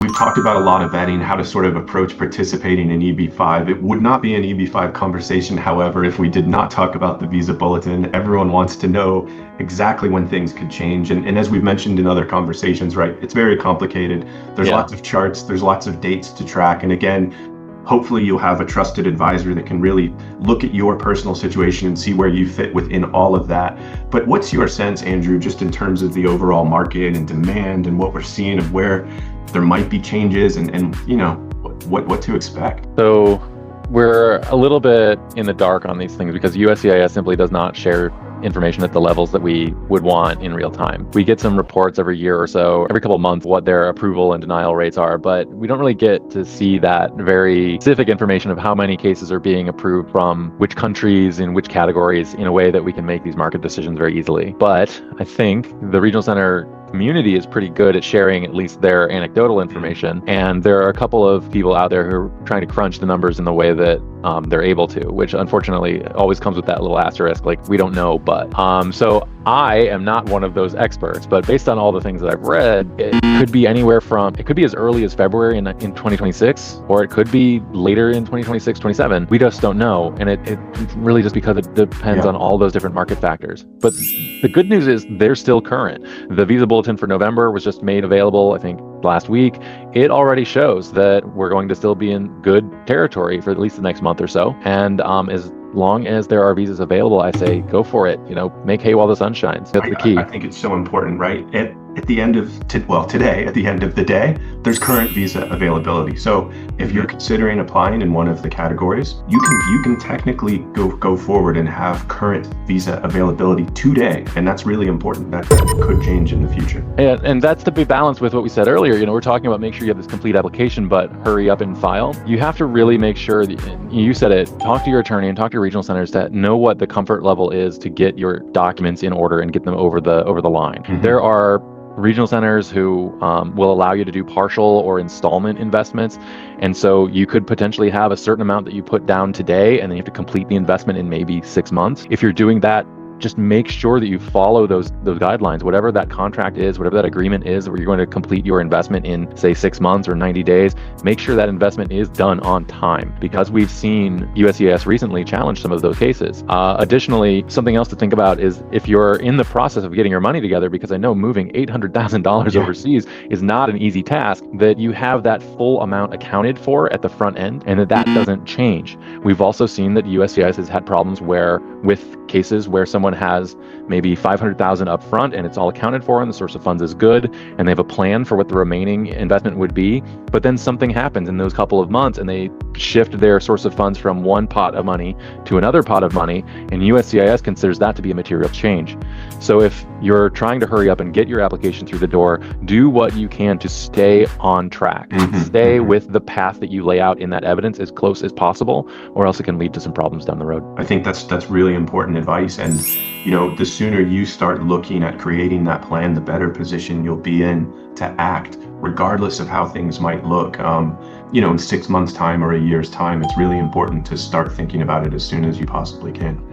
We've talked about a lot of vetting, how to sort of approach participating in EB-5. It would not be an EB-5 conversation, however, if we did not talk about the visa bulletin. Everyone wants to know exactly when things could change. And as we've mentioned in other conversations, right, it's very complicated. There's lots of charts, there's lots of dates to track. And again, hopefully you'll have a trusted advisor that can really look at your personal situation and see where you fit within all of that. But what's your sense, Andrew, just in terms of the overall market and demand and what we're seeing of where there might be changes and you know, what to expect? So we're a little bit in the dark on these things because USCIS simply does not share information at the levels that we would want in real time. We get some reports every year or so, every couple of months, what their approval and denial rates are, but we don't really get to see that very specific information of how many cases are being approved from which countries in which categories in a way that we can make these market decisions very easily. But I think the regional center community is pretty good at sharing at least their anecdotal information. And there are a couple of people out there who are trying to crunch the numbers in the way that they're able to, which unfortunately always comes with that little asterisk, like we don't know, but. So I am not one of those experts, but based on all the things that I've read, it could be anywhere from, it could be as early as February in 2026, or it could be later in 2026, 27. We just don't know. And it really just because it depends on all those different market factors. But the good news is they're still current. The visa bulletin for November was just made available, I think, last week. It already shows that we're going to still be in good territory for at least the next month or so. And as long as there are visas available, I say go for it. You know, make hay while the sun shines. That's the key. I think it's so important, right? At the end of today, at the end of the day, there's current visa availability. So if you're considering applying in one of the categories, you can technically go forward and have current visa availability today, and that's really important. That could change in the future. And that's to be balanced with what we said earlier. You know, we're talking about make sure you have this complete application, but hurry up and file. You have to really make sure that, you said it, talk to your attorney and talk to your regional centers to know what the comfort level is to get your documents in order and get them over the line. Mm-hmm. There are regional centers who will allow you to do partial or installment investments. And so you could potentially have a certain amount that you put down today, and then you have to complete the investment in maybe 6 months. If you're doing that, just make sure that you follow those guidelines, whatever that contract is, whatever that agreement is, where you're going to complete your investment in, say, 6 months or 90 days. Make sure that investment is done on time, because we've seen USCIS recently challenge some of those cases. Additionally, something else to think about is if you're in the process of getting your money together, because I know moving $800,000 overseas is not an easy task, that you have that full amount accounted for at the front end, and that doesn't change. We've also seen that USCIS has had problems with cases where someone has maybe $500,000 up front and it's all accounted for and the source of funds is good and they have a plan for what the remaining investment would be, but then something happens in those couple of months and they shift their source of funds from one pot of money to another pot of money, and USCIS considers that to be a material change. So if you're trying to hurry up and get your application through the door, do what you can to stay on track. Stay with the path that you lay out in that evidence as close as possible, or else it can lead to some problems down the road. I think that's really important advice. And you know, the sooner you start looking at creating that plan, the better position you'll be in to act, regardless of how things might look. You know, in 6 months' time or a year's time, it's really important to start thinking about it as soon as you possibly can.